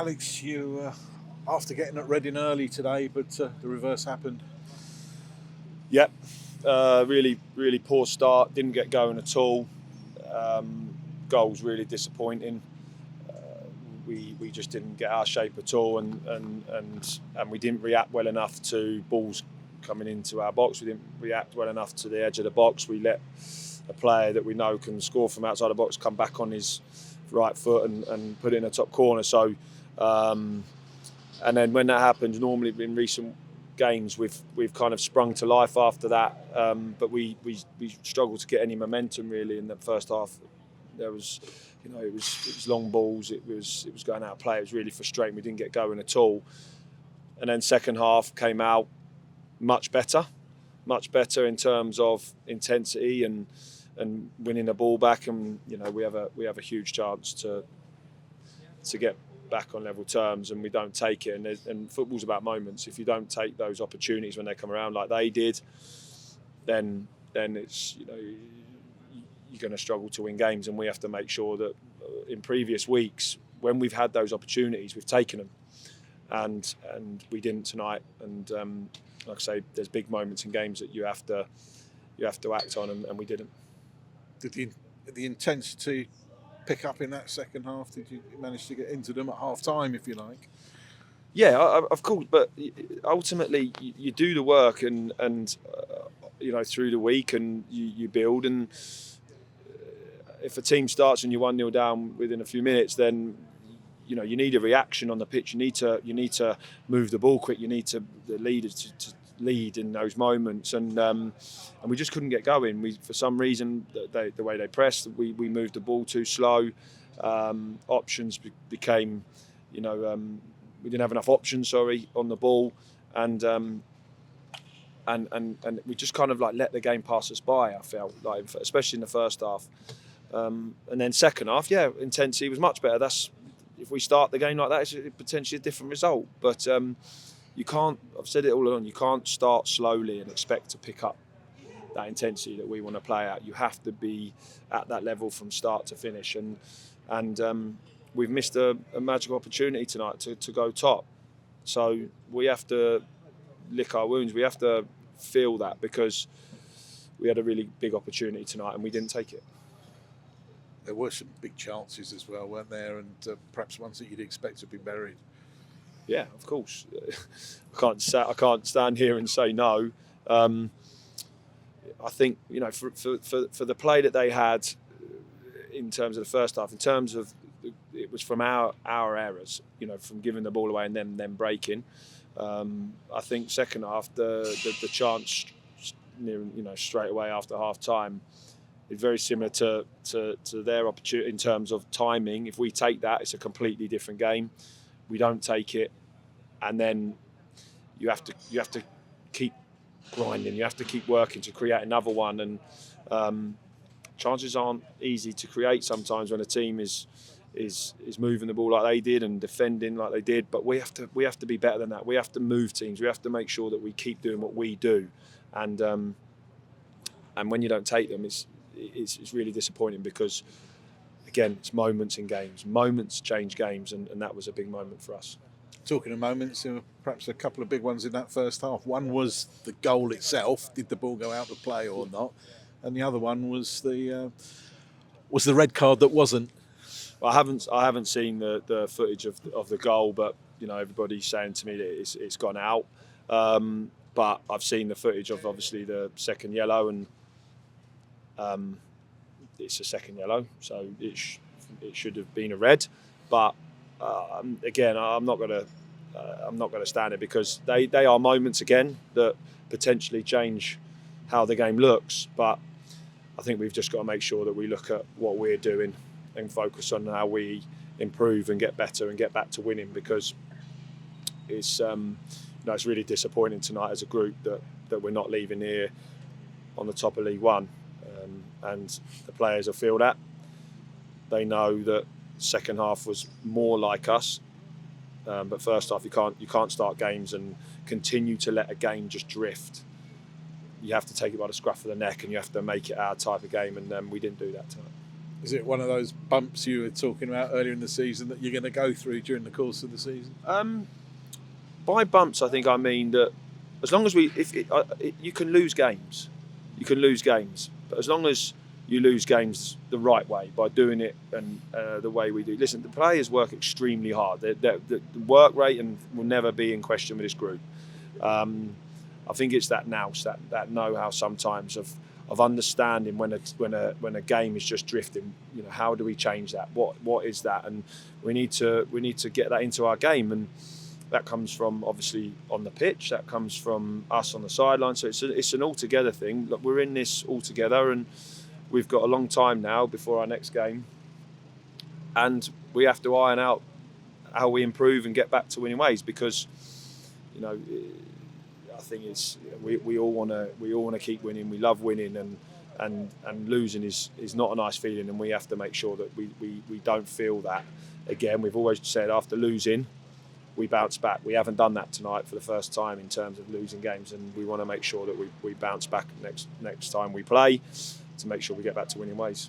Alex, you after getting at Reading early today, but the reverse happened. Yep, really poor start. Didn't get going at all. Goals really disappointing. We just didn't get our shape at all, and we didn't react well enough to balls coming into our box. We didn't react well enough to the edge of the box. We let a player that we know can score from outside the box come back on his right foot and put it in the top corner. So. And then when that happens, normally in recent games we've kind of sprung to life after that, but we struggled to get any momentum really in the first half. There was, it was long balls. It was going out of play. It was really frustrating. We didn't get going at all. And then second half came out much better in terms of intensity and winning the ball back. And we have a huge chance to get back on level terms, and we don't take it. And football's about moments. If you don't take those opportunities when they come around like they did, then it's you're going to struggle to win games. And we have to make sure that in previous weeks when we've had those opportunities, we've taken them, and we didn't tonight. And like I say, there's big moments in games that you have to act on, and we didn't. Did the intensity pick up in that second half? Did you manage to get into them at half time, if you like? Yeah, of course, but ultimately you do the work and through the week, and you build. And if a team starts and you're 1-0 down within a few minutes, then you need a reaction on the pitch. You need to move the ball quick. You need the leaders to lead in those moments, and we just couldn't get going. For some reason, the way they pressed, we moved the ball too slow. Options became, we didn't have enough options. On the ball, and we just kind of let the game pass us by. I felt like, especially in the first half, and then second half, intensity was much better. If we start the game like that, it's potentially a different result, but. You can't, I've said it all along, you can't start slowly and expect to pick up that intensity that we want to play at. You have to be at that level from start to finish. And we've missed a magical opportunity tonight to go top. So we have to lick our wounds. We have to feel that, because we had a really big opportunity tonight and we didn't take it. There were some big chances as well, weren't there? And perhaps ones that you'd expect to be buried. Yeah, of course. I can't stand here and say no. I think for the play that they had in terms of the first half, in terms of it was from our errors, from giving the ball away and then breaking. I think second half the chance straight away after half time is very similar to their opportunity in terms of timing. If we take that, it's a completely different game. We don't take it, and then you have to keep grinding. You have to keep working to create another one, and chances aren't easy to create sometimes when a team is moving the ball like they did and defending like they did. But we have to be better than that. We have to move teams. We have to make sure that we keep doing what we do, and when you don't take them, it's really disappointing, because again, it's moments in games. Moments change games, and that was a big moment for us. Talking of moments, there were perhaps a couple of big ones in that first half. One was the goal itself. Did the ball go out of play or not? And the other one was the red card that wasn't. Well, I haven't seen the footage of the goal, but everybody's saying to me that it's gone out. But I've seen the footage of obviously the second yellow, and it's a second yellow, so it should have been a red. But again, I'm not going to stand it, because they are moments again that potentially change how the game looks. But I think we've just got to make sure that we look at what we're doing and focus on how we improve and get better and get back to winning, because it's it's really disappointing tonight as a group that we're not leaving here on the top of League One. And the players will feel that. They know that second half was more like us, but first half you can't start games and continue to let a game just drift. You have to take it by the scruff of the neck, and you have to make it our type of game, and we didn't do that tonight. Is it one of those bumps you were talking about earlier in the season that you're going to go through during the course of the season? By bumps, I think I mean that as long as you can lose games, but as long as you lose games the right way by doing it and the way we do. Listen, the players work extremely hard. The work rate and will never be in question with this group. I think it's that nous, that know-how sometimes of understanding when a game is just drifting. You know, how do we change that? What is that? And we need to get that into our game, and that comes from obviously on the pitch. That comes from us on the sideline. So it's an all-together thing. Look, we're in this all together, and we've got a long time now before our next game, and we have to iron out how we improve and get back to winning ways, because you know, I think it's we all want to keep winning. We love winning, and losing is not a nice feeling, and we have to make sure that we don't feel that again. We've always said after losing, we bounce back. We haven't done that tonight for the first time in terms of losing games, and we want to make sure that we bounce back next time we play to make sure we get back to winning ways.